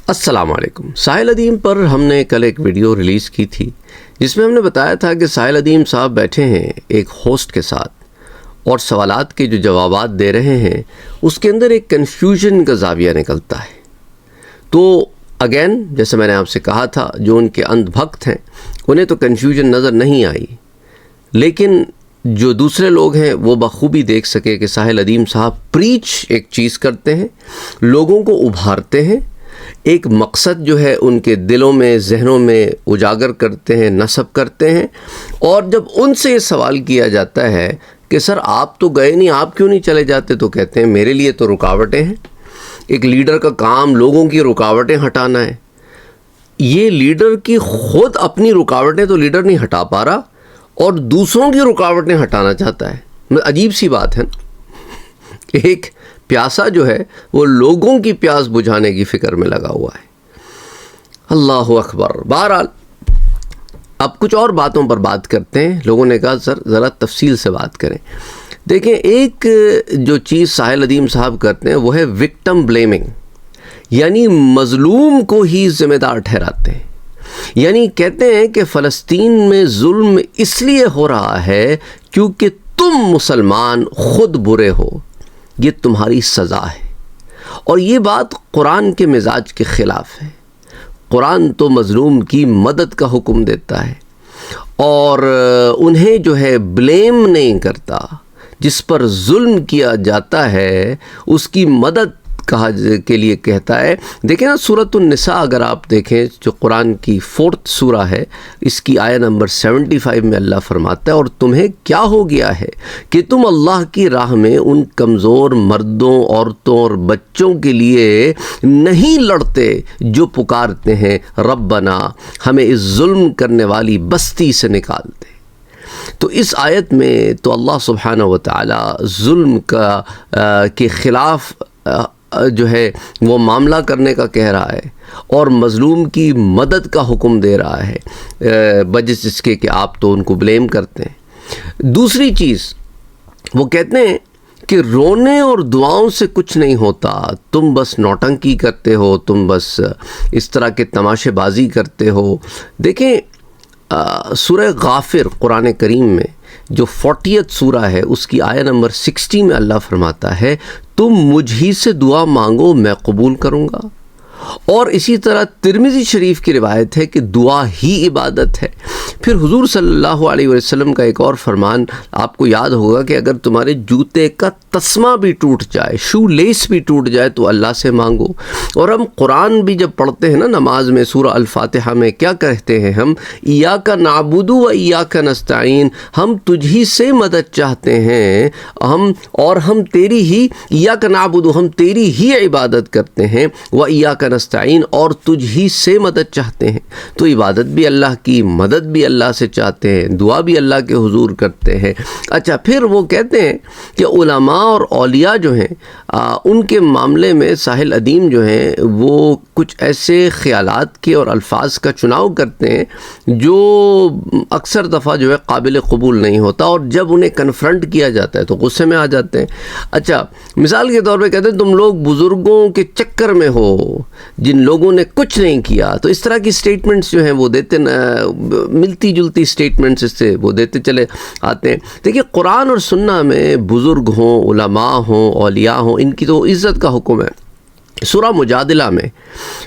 السلام علیکم۔ ساحل ادیم پر ہم نے کل ایک ویڈیو ریلیز کی تھی جس میں ہم نے بتایا تھا کہ ساحل ادیم صاحب بیٹھے ہیں ایک ہوسٹ کے ساتھ اور سوالات کے جو جوابات دے رہے ہیں اس کے اندر ایک کنفیوژن کا زاویہ نکلتا ہے۔ تو اگین جیسے میں نے آپ سے کہا تھا، جو ان کے اندھ بھکت ہیں انہیں تو کنفیوژن نظر نہیں آئی، لیکن جو دوسرے لوگ ہیں وہ بخوبی دیکھ سکے کہ ساحل ادیم صاحب پریچ ایک چیز کرتے ہیں، لوگوں کو ابھارتے ہیں، ایک مقصد جو ہے ان کے دلوں میں ذہنوں میں اجاگر کرتے ہیں، نصب کرتے ہیں، اور جب ان سے یہ سوال کیا جاتا ہے کہ سر آپ تو گئے نہیں، آپ کیوں نہیں چلے جاتے، تو کہتے ہیں میرے لیے تو رکاوٹیں ہیں۔ ایک لیڈر کا کام لوگوں کی رکاوٹیں ہٹانا ہے۔ یہ لیڈر کی خود اپنی رکاوٹیں تو لیڈر نہیں ہٹا پا رہا اور دوسروں کی رکاوٹیں ہٹانا چاہتا ہے۔ عجیب سی بات ہے نا، ایک پیاسا جو ہے وہ لوگوں کی پیاس بجھانے کی فکر میں لگا ہوا ہے۔ اللہ اکبر۔ بہرحال اب کچھ اور باتوں پر بات کرتے ہیں۔ لوگوں نے کہا سر ذرا تفصیل سے بات کریں۔ دیکھیں، ایک جو چیز ساحل ادیم صاحب کرتے ہیں وہ ہے وکٹم بلیمنگ، یعنی مظلوم کو ہی ذمہ دار ٹھہراتے ہیں۔ یعنی کہتے ہیں کہ فلسطین میں ظلم اس لیے ہو رہا ہے کیونکہ تم مسلمان خود برے ہو، یہ تمہاری سزا ہے۔ اور یہ بات قرآن کے مزاج کے خلاف ہے۔ قرآن تو مظلوم کی مدد کا حکم دیتا ہے اور انہیں جو ہے بلیم نہیں کرتا۔ جس پر ظلم کیا جاتا ہے اس کی مدد کے لیے کہتا ہے۔ دیکھیں نا، سورۃ النساء اگر آپ دیکھیں جو قرآن کی 4th سورہ ہے، اس کی آیت نمبر 75 میں اللہ فرماتا ہے، اور تمہیں کیا ہو گیا ہے کہ تم اللہ کی راہ میں ان کمزور مردوں، عورتوں اور بچوں کے لیے نہیں لڑتے جو پکارتے ہیں ربنا ہمیں اس ظلم کرنے والی بستی سے نکال دے۔ تو اس آیت میں تو اللہ سبحانہ و تعالی ظلم کے خلاف جو ہے وہ معاملہ کرنے کا کہہ رہا ہے اور مظلوم کی مدد کا حکم دے رہا ہے، بجس اس کے کہ آپ تو ان کو بلیم کرتے ہیں۔ دوسری چیز وہ کہتے ہیں کہ رونے اور دعاؤں سے کچھ نہیں ہوتا، تم بس نوٹنکی کرتے ہو، تم بس اس طرح کے تماشے بازی کرتے ہو۔ دیکھیں سورہ غافر قرآن کریم میں جو 40th سورہ ہے اس کی آیت نمبر 60 میں اللہ فرماتا ہے تم مجھ ہی سے دعا مانگو میں قبول کروں گا۔ اور اسی طرح ترمذی شریف کی روایت ہے کہ دعا ہی عبادت ہے۔ پھر حضور صلی اللہ علیہ وسلم کا ایک اور فرمان آپ کو یاد ہوگا کہ اگر تمہارے جوتے کا تسمہ بھی ٹوٹ جائے، شو لیس بھی ٹوٹ جائے تو اللہ سے مانگو۔ اور ہم قرآن بھی جب پڑھتے ہیں نا نماز میں، سورہ الفاتحہ میں کیا کہتے ہیں ہم؟ ایاک نعبد و ایاک نستعین، ہم تجھ ہی سے مدد چاہتے ہیں، ہم تیری ہی، ایاک نعبد، ہم تیری ہی عبادت کرتے ہیں، و ایاک نستعین، اور تجھ ہی سے مدد چاہتے ہیں۔ تو عبادت بھی اللہ کی، مدد بھی اللہ سے چاہتے ہیں، دعا بھی اللہ کے حضور کرتے ہیں۔ اچھا، پھر وہ کہتے ہیں کہ علماء اور اولیاء جو ہیں ان کے معاملے میں ساحل ادیم جو ہیں وہ کچھ ایسے خیالات کے اور الفاظ کا چناؤ کرتے ہیں جو اکثر دفعہ جو ہے قابل قبول نہیں ہوتا، اور جب انہیں کنفرنٹ کیا جاتا ہے تو غصے میں آ جاتے ہیں۔ اچھا، مثال کے طور پہ کہتے ہیں تم لوگ بزرگوں کے چکر میں ہو جن لوگوں نے کچھ نہیں کیا۔ تو اس طرح کی سٹیٹمنٹس جو ہیں وہ دیتے، ملتی جلتی سٹیٹمنٹس اس سے وہ دیتے چلے آتے ہیں۔ دیکھیے قرآن اور سنہ میں بزرگ ہوں، علماء ہوں، اولیاء ہوں، ان کی تو عزت کا حکم ہے۔ سورہ مجادلہ میں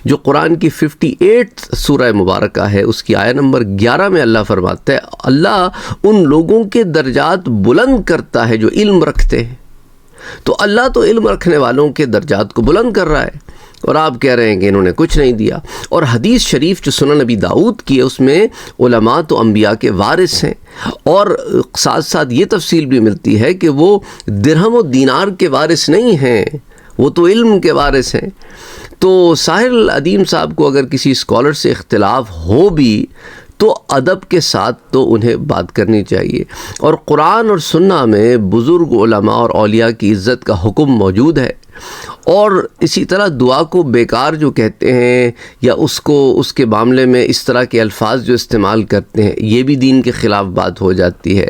جو قرآن کی 58 سورہ مبارکہ ہے اس کی آیت نمبر 11 میں اللہ فرماتا ہے اللہ ان لوگوں کے درجات بلند کرتا ہے جو علم رکھتے ہیں۔ تو اللہ تو علم رکھنے والوں کے درجات کو بلند کر رہا ہے، اور آپ کہہ رہے ہیں کہ انہوں نے کچھ نہیں دیا۔ اور حدیث شریف جو سنن نبی داؤد کی ہے اس میں علماء تو انبیاء کے وارث ہیں، اور ساتھ ساتھ یہ تفصیل بھی ملتی ہے کہ وہ درہم و دینار کے وارث نہیں ہیں، وہ تو علم کے وارث ہیں۔ تو ساحل ادیم صاحب کو اگر کسی اسکالر سے اختلاف ہو بھی تو ادب کے ساتھ تو انہیں بات کرنی چاہیے، اور قرآن اور سنہ میں بزرگ علماء اور اولیاء کی عزت کا حکم موجود ہے۔ اور اسی طرح دعا کو بیکار جو کہتے ہیں یا اس کے معاملے میں اس طرح کے الفاظ جو استعمال کرتے ہیں یہ بھی دین کے خلاف بات ہو جاتی ہے۔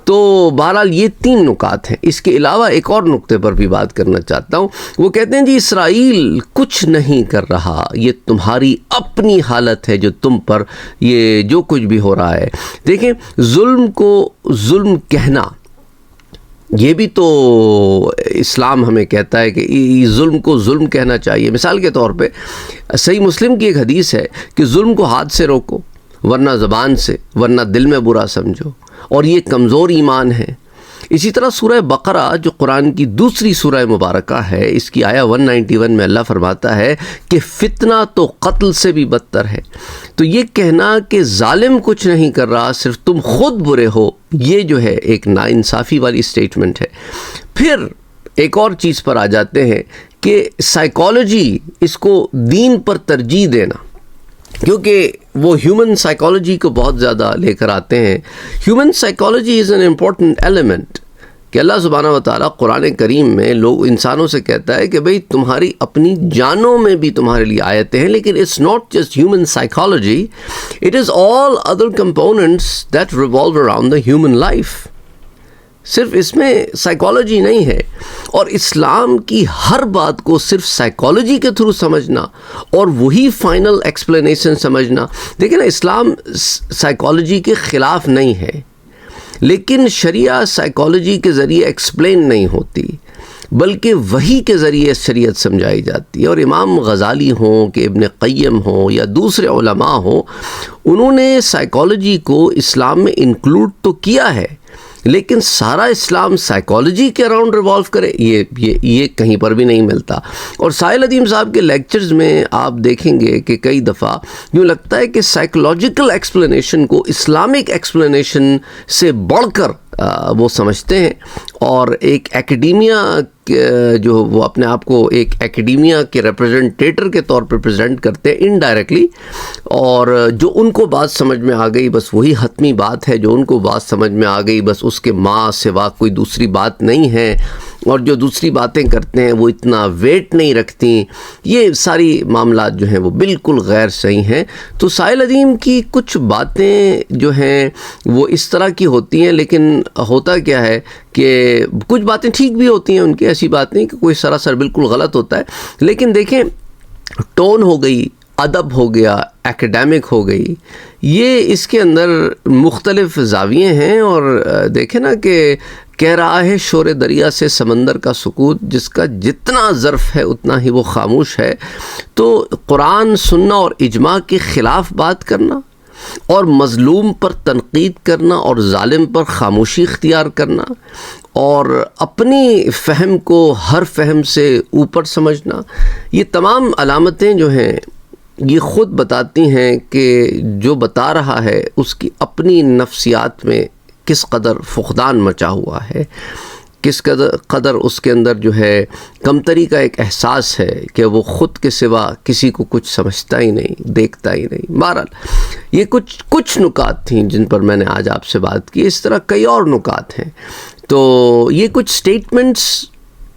تو بہرحال یہ 3 نکات ہیں۔ اس کے علاوہ ایک اور نقطے پر بھی بات کرنا چاہتا ہوں۔ وہ کہتے ہیں جی اسرائیل کچھ نہیں کر رہا، یہ تمہاری اپنی حالت ہے جو تم پر یہ جو کچھ بھی ہو رہا ہے۔ دیکھیں ظلم کو ظلم کہنا یہ بھی تو اسلام ہمیں کہتا ہے کہ ظلم کو ظلم کہنا چاہیے۔ مثال کے طور پہ صحیح مسلم کی ایک حدیث ہے کہ ظلم کو ہاتھ سے روکو ورنہ زبان سے، ورنہ دل میں برا سمجھو، اور یہ کمزور ایمان ہے۔ اسی طرح سورہ بقرہ جو قرآن کی دوسری سورہ مبارکہ ہے، اس کی آیہ 191 میں اللہ فرماتا ہے کہ فتنہ تو قتل سے بھی بدتر ہے۔ تو یہ کہنا کہ ظالم کچھ نہیں کر رہا، صرف تم خود برے ہو، یہ جو ہے ایک ناانصافی والی سٹیٹمنٹ ہے۔ پھر ایک اور چیز پر آ جاتے ہیں کہ سائیکالوجی، اس کو دین پر ترجیح دینا، کیونکہ وہ ہیومن سائیکالوجی کو بہت زیادہ لے کر آتے ہیں۔ Human psychology is an important element کہ اللہ سبحانہ و تعالیٰ قرآن کریم میں انسانوں سے کہتا ہے کہ بھئی تمہاری اپنی جانوں میں بھی تمہارے لیے آیتیں ہیں، لیکن it's not just human psychology, it is all other components that revolve around the human life. صرف اس میں سائیکالوجی نہیں ہے، اور اسلام کی ہر بات کو صرف سائیکالوجی کے تھرو سمجھنا اور وہی فائنل ایکسپلینیشن سمجھنا، دیکھیں نا اسلام سائیکالوجی کے خلاف نہیں ہے، لیکن شریعہ سائیکالوجی کے ذریعے ایکسپلین نہیں ہوتی، بلکہ وحی کے ذریعے شریعت سمجھائی جاتی ہے۔ اور امام غزالی ہوں کہ ابن قیم ہوں یا دوسرے علماء ہوں، انہوں نے سائیکالوجی کو اسلام میں انکلوڈ تو کیا ہے، لیکن سارا اسلام سائیکالوجی کے اراؤنڈ ریوالو کرے یہ کہیں پر بھی نہیں ملتا۔ اور ساحل ادیم صاحب کے لیکچرز میں آپ دیکھیں گے کہ کئی دفعہ یوں لگتا ہے کہ سائیکولوجیکل ایکسپلینیشن کو اسلامک ایکسپلینیشن سے بڑھ کر وہ سمجھتے ہیں، اور ایک ایکیڈیمیا جو وہ اپنے آپ کو ایک ایکیڈیمیا کے ریپرزنٹیٹر کے طور پر پریزنٹ کرتے ہیں انڈائریکٹلی، اور جو ان کو بات سمجھ میں آ گئی بس وہی حتمی بات ہے، جو ان کو بات سمجھ میں آ گئی بس اس کے ماں سوا کوئی دوسری بات نہیں ہے، اور جو دوسری باتیں کرتے ہیں وہ اتنا ویٹ نہیں رکھتی۔ یہ ساری معاملات جو ہیں وہ بالکل غیر صحیح ہیں۔ تو ساحل ادیم کی کچھ باتیں جو ہیں وہ اس طرح کی ہوتی ہیں، لیکن ہوتا کیا ہے کہ کچھ باتیں ٹھیک بھی ہوتی ہیں ان کی، ایسی بات نہیں کہ کوئی سراسر بالکل غلط ہوتا ہے، لیکن دیکھیں ٹون ہو گئی، ادب ہو گیا، ایکیڈیمک ہو گئی، یہ اس کے اندر مختلف زاویے ہیں۔ اور دیکھیں نا کہ کہہ رہا ہے شور دریا سے سمندر کا سکوت، جس کا جتنا ظرف ہے اتنا ہی وہ خاموش ہے۔ تو قرآن سننا اور اجماع کے خلاف بات کرنا، اور مظلوم پر تنقید کرنا، اور ظالم پر خاموشی اختیار کرنا، اور اپنی فہم کو ہر فہم سے اوپر سمجھنا، یہ تمام علامتیں جو ہیں یہ خود بتاتی ہیں کہ جو بتا رہا ہے اس کی اپنی نفسیات میں کس قدر فقدان مچا ہوا ہے، کس قدر اس کے اندر جو ہے کمتری کا ایک احساس ہے کہ وہ خود کے سوا کسی کو کچھ سمجھتا ہی نہیں، دیکھتا ہی نہیں۔ بہرحال یہ کچھ نکات تھیں جن پر میں نے آج آپ سے بات کی، اس طرح کئی اور نکات ہیں۔ تو یہ کچھ سٹیٹمنٹس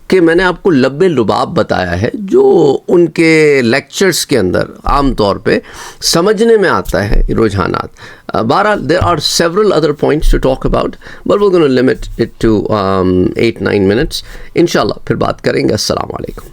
کہ میں نے آپ کو لب لباب بتایا ہے جو ان کے لیکچرز کے اندر عام طور پہ سمجھنے میں آتا ہے رجحانات۔ بہرحال there are several other points to talk about but we're going to limit it to 8-9 minutes۔ انشاءاللہ پھر بات کریں گے۔ السلام علیکم۔